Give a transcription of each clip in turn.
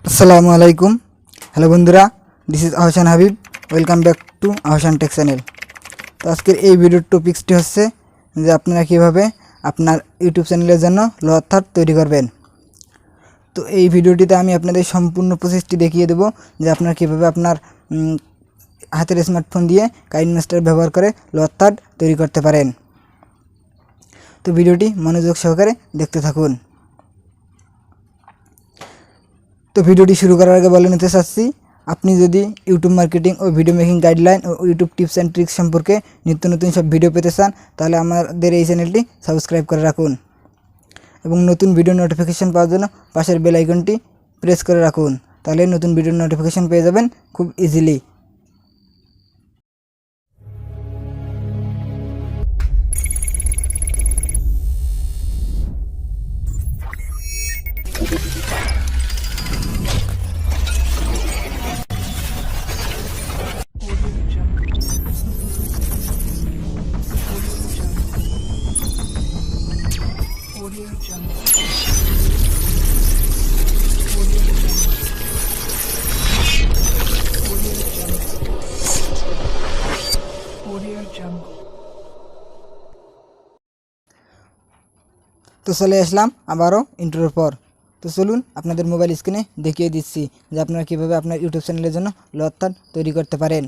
আসসালামু আলাইকুম। হ্যালো বন্ধুরা, this is Ahsan Habib. Welcome back to Ahsan take channel. তো আজকের এই ভিডিওর টপিক্সটি হচ্ছে যে আপনারা কীভাবে আপনার ইউটিউব চ্যানেলের জন্য লোয়ার থার্ড তৈরি করবেন। তো এই ভিডিওটিতে আমি আপনাদের সম্পূর্ণ প্রসেসটি দেখিয়ে দেবো যে আপনারা কীভাবে আপনার হাতের স্মার্টফোন দিয়ে কাইনমাস্টার ব্যবহার করে লোয়ার থার্ড তৈরি করতে পারেন। তো ভিডিওটি মনোযোগ সহকারে দেখতে থাকুন। তো ভিডিওটি শুরু করার আগে বলে নিতে চাচ্ছি, আপনি যদি ইউটিউব মার্কেটিং ও ভিডিও মেকিং গাইডলাইন ও ইউটিউব টিপস অ্যান্ড ট্রিক্স সম্পর্কে নিত্য নতুন সব ভিডিও পেতে চান, তাহলে আমাদের এই চ্যানেলটি সাবস্ক্রাইব করে রাখুন এবং নতুন ভিডিও নোটিফিকেশান পাওয়ার জন্য পাশের বেল আইকনটি প্রেস করে রাখুন। তাহলে নতুন ভিডিওর নোটিফিকেশান পেয়ে যাবেন খুব ইজিলি। তো চলে আসলাম আবারও ইন্ট্রোর পর। তো চলুন আপনাদের মোবাইল স্ক্রিনে দেখিয়ে দিচ্ছি যে আপনারা কীভাবে আপনার ইউটিউব চ্যানেলের জন্য লোয়ার থার্ড তৈরি করতে পারেন।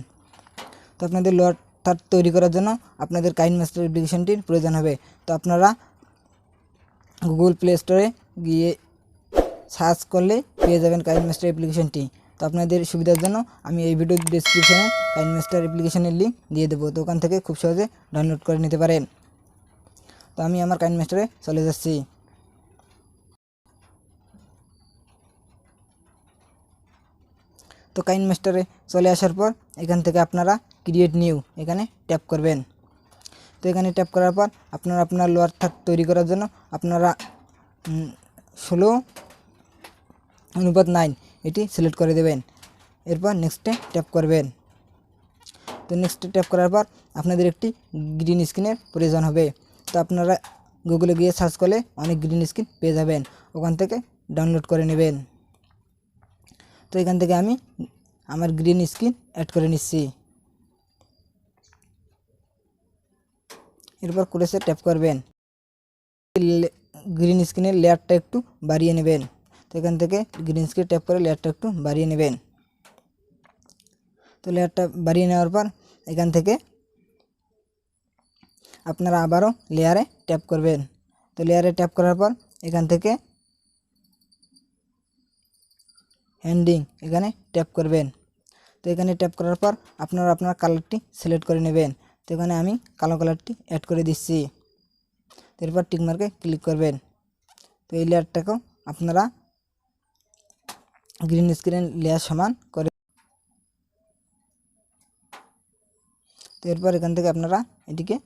তো আপনাদের লোয়ার থার্ড তৈরি করার জন্য আপনাদের কাইনমাস্টার অ্যাপ্লিকেশনটির প্রয়োজন হবে। তো আপনারা গুগল প্লে স্টোরে গিয়ে সার্চ করলে পেয়ে যাবেন কাইনমাস্টার অ্যাপ্লিকেশনটি। তো আপনাদের সুবিধার জন্য আমি এই ভিডিও ডেসক্রিপশনে কাইনমাস্টার অ্যাপ্লিকেশনের লিঙ্ক দিয়ে দেবো, তো ওখান থেকে খুব সহজে ডাউনলোড করে নিতে পারেন। তো আমি আমার কাইনমাস্টারে চলে যাচ্ছি। তো কাইনমাস্টারে চলে আসার পর এখান থেকে আপনারা ক্রিয়েট নিউ এখানে ট্যাপ করবেন। তো এখানে ট্যাপ করার পর আপনারা আপনার লোয়ার থার্ড তৈরি করার জন্য আপনারা 16:9 এটি সিলেক্ট করে দেবেন। এরপর নেক্সটে ট্যাপ করবেন। তো নেক্সটে ট্যাপ করার পর আপনাদের একটি গ্রিন স্ক্রিনের প্রয়োজন হবে। তো আপনারা গুগলে গিয়ে সার্চ করলে অনেক গ্রিন স্ক্রিন পেয়ে যাবেন, ওখান থেকে ডাউনলোড করে নেবেন। তো এখান থেকে আমি আমার গ্রিন স্ক্রিন অ্যাড করে নিচ্ছি। এরপর ক্রসে ট্যাপ করবেন। গ্রিন স্ক্রিনের লেয়ারটা একটু বাড়িয়ে নেবেন। তো এখান থেকে গ্রিন স্ক্রিন ট্যাপ করে লেয়ারটা একটু বাড়িয়ে নেবেন। তো লেয়ারটা বাড়িয়ে নেওয়ার পর এখান থেকে আপনারা আবারও লেয়ারে ট্যাপ করবেন। তো লেয়ারে ট্যাপ করার পর এখান থেকে হ্যান্ডিং এখানে ট্যাপ করবেন। তো এখানে ট্যাপ করার পর আপনারা আপনার কালারটি সিলেক্ট করে নেবেন। তো এখানে আমি কালো কালারটি অ্যাড করে দিচ্ছি। এরপর টিকমার্কে ক্লিক করবেন। তো এই লেয়ারটাকেও আপনারা গ্রিন স্ক্রিন লেয়ার সমান করে। তো এরপর এখান থেকে আপনারা এটিকে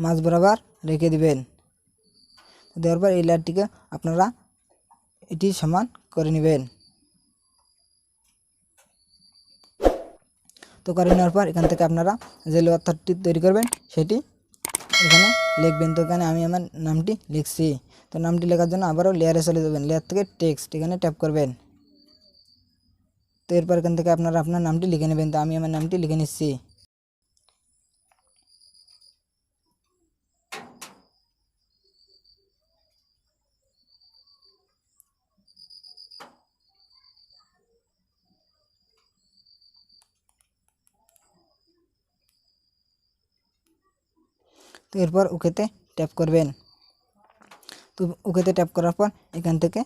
মাঝ বরাবর রেখে দিবেন। দেওয়ার পর এই লেয়ারটিকে আপনারা এটি সমান করে নেবেন। তো করে নেওয়ার পর এখান থেকে আপনারা যে লোয়ার থার্ডটি তৈরি করবেন সেটি এখানে লিখবেন। তো এখানে আমি আমার নামটি লিখছি। তো নামটি লেখার জন্য আবারও লেয়ারে চলে যাবেন। লেয়ার থেকে টেক্সট এখানে ট্যাপ করবেন। তো এরপর এখান থেকে আপনারা আপনার নামটি লিখে নেবেন। তো আমি আমার নামটি লিখে নিচ্ছি। তো এরপর ওকেতে ট্যাপ করবেন। তো ওকেতে ট্যাপ করার পর এখান থেকে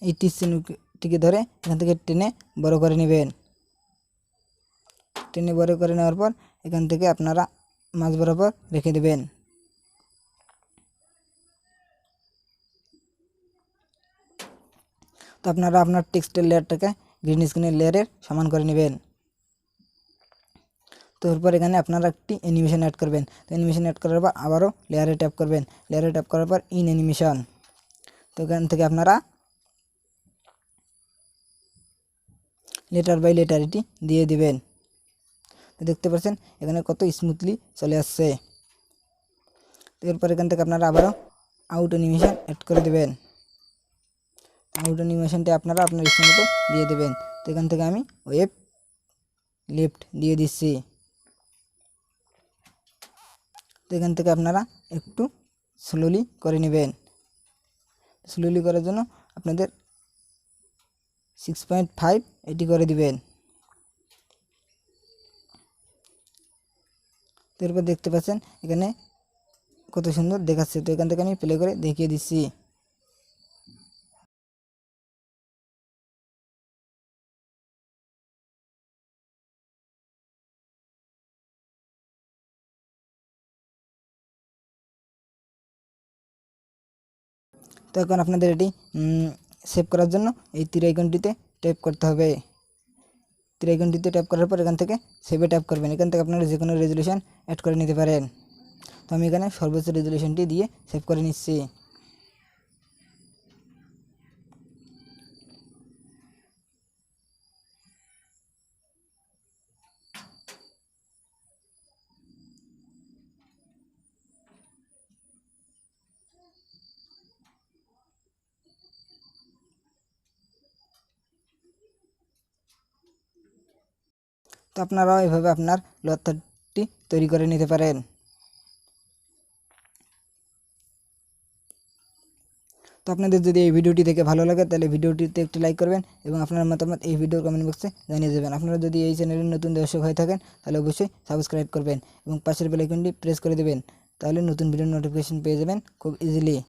এই টিকে ধরে এখান থেকে টেনে বড় করে নেবেন। টেনে বড় করে নেওয়ার পর এখান থেকে আপনারা মাঝ বরাবর রেখে দেবেন। তো আপনারা আপনার টেক্সটের লেয়ারটাকে গ্রিন স্ক্রিনের লেয়ারের সমান করে নেবেন। তো এরপর এখানে আপনারা একটি অ্যানিমেশন অ্যাড করবেন। তো অ্যানিমেশন অ্যাড করার পর আবারও লেয়ারে ট্যাপ করবেন। লেয়ারে ট্যাপ করার পর ইন অ্যানিমেশন। তো এখান থেকে আপনারা লেটার বাই লেটার এটি দিয়ে দিবেন। তো দেখতে পাচ্ছেন এখানে কত স্মুথলি চলে আসছে। তো এরপর এখান থেকে আপনারা আবারও আউট অ্যানিমেশন অ্যাড করে দেবেন। আউট অ্যানিমেশনটি আপনারা আপনার ইচ্ছে মতো দিয়ে দেবেন। তো এখান থেকে আমি ওয়েব লেফট দিয়ে দিচ্ছি। তো এখান থেকে আপনারা একটু স্লোলি করে নেবেন। স্লোলি করার জন্য আপনাদের 6.5 এটি করে দিবেন। তো এরপর দেখতে পাচ্ছেন এখানে কত সুন্দর দেখাচ্ছে। তো এখান থেকে আমি প্লে করে দেখিয়ে দিচ্ছি। তো এখন আপনাদের এটি সেভ করার জন্য এই তীর আইকনটিতে ট্যাপ করতে হবে। তীর আইকনটিতে ট্যাপ করার পর এখান থেকে সেভে ট্যাপ করবেন। এখান থেকে আপনারা যে কোনো রেজলিউশন অ্যাড করে নিতে পারেন। তো আমি এখানে সর্বোচ্চ রেজলিউশনটি দিয়ে সেভ করে নিচ্ছি। তো আপনারাও এভাবে আপনার লতারটি তৈরি করে নিতে পারেন। তো আপনাদের যদি এই ভিডিওটি দেখে ভালো লাগে তাহলে ভিডিওটিতে একটি লাইক করবেন এবং আপনার মতামত এই ভিডিওর কমেন্ট বক্সে জানিয়ে দেবেন। আপনারা যদি এই চ্যানেলের নতুন দর্শক হয়ে থাকেন তাহলে অবশ্যই সাবস্ক্রাইব করবেন এবং পাশের বেল আইকনটি প্রেস করে দেবেন। তাহলে নতুন ভিডিওর নোটিফিকেশন পেয়ে যাবেন খুব ইজিলি।